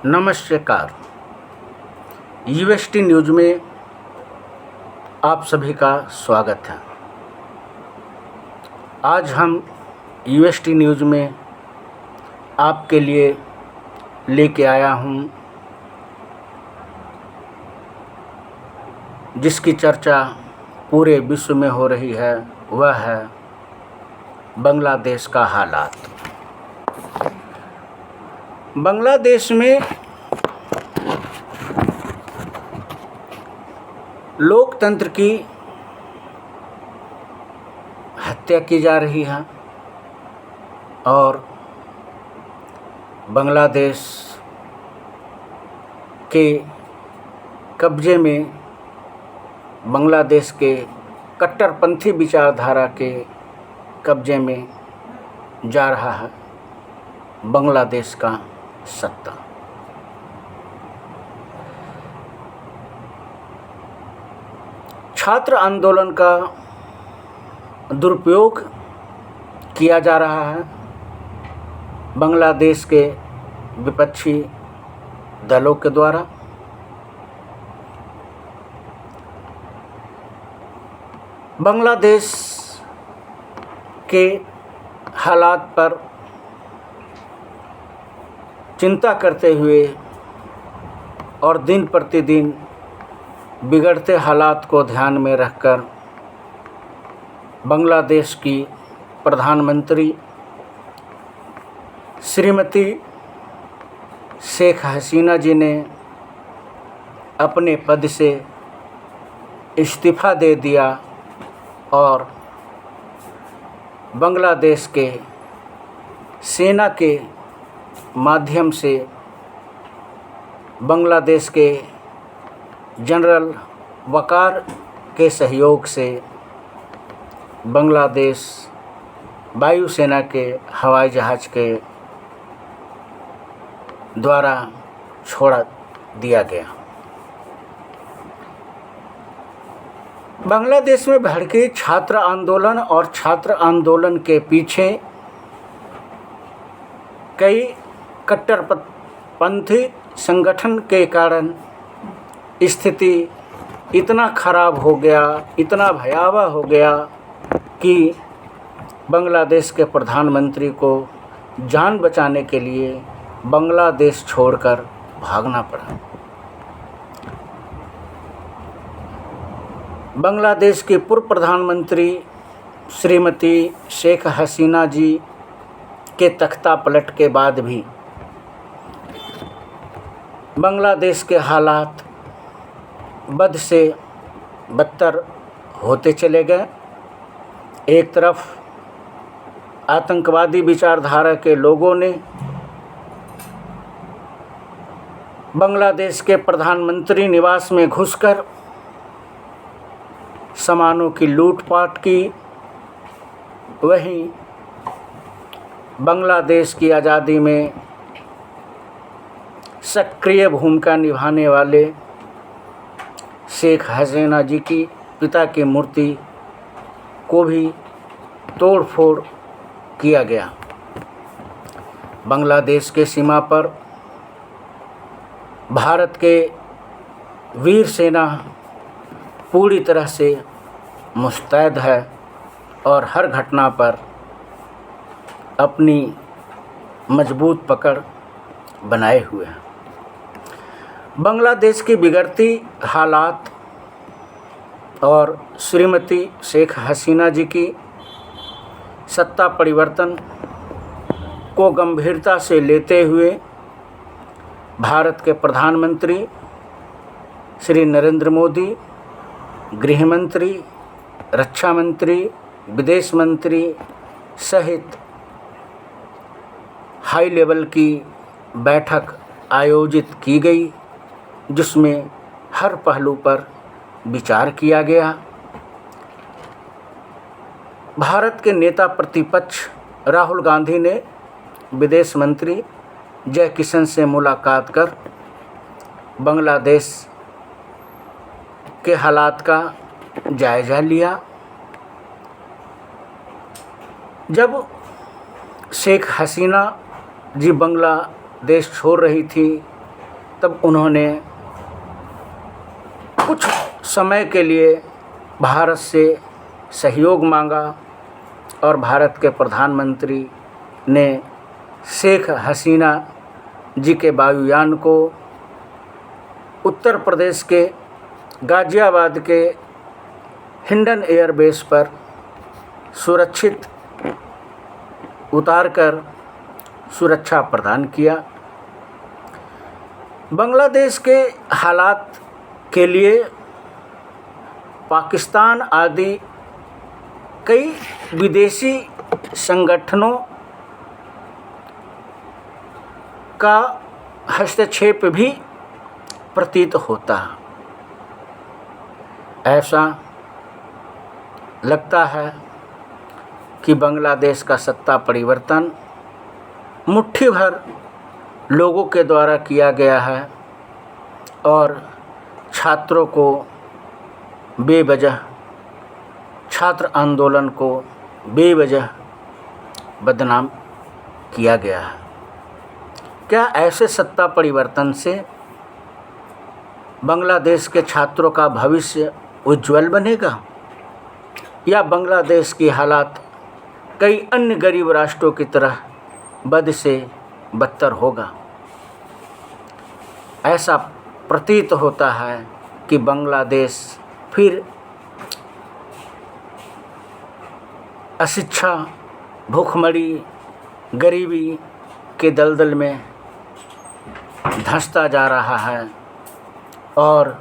नमस्कार। UST news में आप सभी का स्वागत है। आज हम यूएसटी न्यूज़ में आपके लिए लेके आया हूँ जिसकी चर्चा पूरे विश्व में हो रही है, वह है बांग्लादेश का हालात। बांग्लादेश में लोकतंत्र की हत्या की जा रही है और बांग्लादेश के कब्जे में बांग्लादेश के कट्टरपंथी विचारधारा के कब्जे में जा रहा है बांग्लादेश का सत्ता। छात्र आंदोलन का दुरुपयोग किया जा रहा है बांग्लादेश के विपक्षी दलों के द्वारा। बांग्लादेश के हालात पर चिंता करते हुए और दिन प्रतिदिन बिगड़ते हालात को ध्यान में रखकर बांग्लादेश की प्रधानमंत्री श्रीमती शेख हसीना जी ने अपने पद से इस्तीफ़ा दे दिया और बांग्लादेश के सेना के माध्यम से बांग्लादेश के जनरल वकार के सहयोग से बांग्लादेश वायुसेना के हवाई जहाज़ के द्वारा छोड़ दिया गया। बांग्लादेश में भड़के छात्र आंदोलन और छात्र आंदोलन के पीछे कई कट्टरपंथी संगठन के कारण स्थिति इतना ख़राब हो गया, इतना भयावह हो गया कि बांग्लादेश के प्रधानमंत्री को जान बचाने के लिए बांग्लादेश छोड़कर भागना पड़ा। बांग्लादेश के पूर्व प्रधानमंत्री श्रीमती शेख हसीना जी के तख्ता पलट के बाद भी बांग्लादेश के हालात बद से बदतर होते चले गए। एक तरफ आतंकवादी विचारधारा के लोगों ने बांग्लादेश के प्रधानमंत्री निवास में घुसकर सामानों की लूटपाट की, वहीं बांग्लादेश की आज़ादी में सक्रिय भूमिका निभाने वाले शेख हसीना जी की पिता की मूर्ति को भी तोड़ फोड़ किया गया। बांग्लादेश के सीमा पर भारत के वीर सेना पूरी तरह से मुस्तैद है और हर घटना पर अपनी मजबूत पकड़ बनाए हुए हैं। बांग्लादेश की बिगड़ती हालात और श्रीमती शेख हसीना जी की सत्ता परिवर्तन को गंभीरता से लेते हुए भारत के प्रधानमंत्री श्री नरेंद्र मोदी, गृह मंत्री, रक्षा मंत्री, विदेश मंत्री सहित हाई लेवल की बैठक आयोजित की गई, जिसमें हर पहलू पर विचार किया गया। भारत के नेता प्रतिपक्ष राहुल गांधी ने विदेश मंत्री जय किशन से मुलाकात कर बांग्लादेश के हालात का जायज़ा लिया। जब शेख हसीना जी बांग्लादेश छोड़ रही थी तब उन्होंने कुछ समय के लिए भारत से सहयोग मांगा और भारत के प्रधानमंत्री ने शेख हसीना जी के वायुयान को उत्तर प्रदेश के गाज़ियाबाद के हिंडन एयरबेस पर सुरक्षित उतारकर सुरक्षा प्रदान किया। बांग्लादेश के हालात के लिए पाकिस्तान आदि कई विदेशी संगठनों का हस्तक्षेप भी प्रतीत होता है। ऐसा लगता है कि बांग्लादेश का सत्ता परिवर्तन मुट्ठी भर लोगों के द्वारा किया गया है और छात्रों को बेवजह, छात्र आंदोलन को बेवजह बदनाम किया गया है। क्या ऐसे सत्ता परिवर्तन से बांग्लादेश के छात्रों का भविष्य उज्जवल बनेगा या बांग्लादेश की हालात कई अन्य गरीब राष्ट्रों की तरह बद से बदतर होगा? ऐसा प्रतीत होता है कि बांग्लादेश फिर अशिक्षा, भूखमरी, गरीबी के दलदल में धंसता जा रहा है और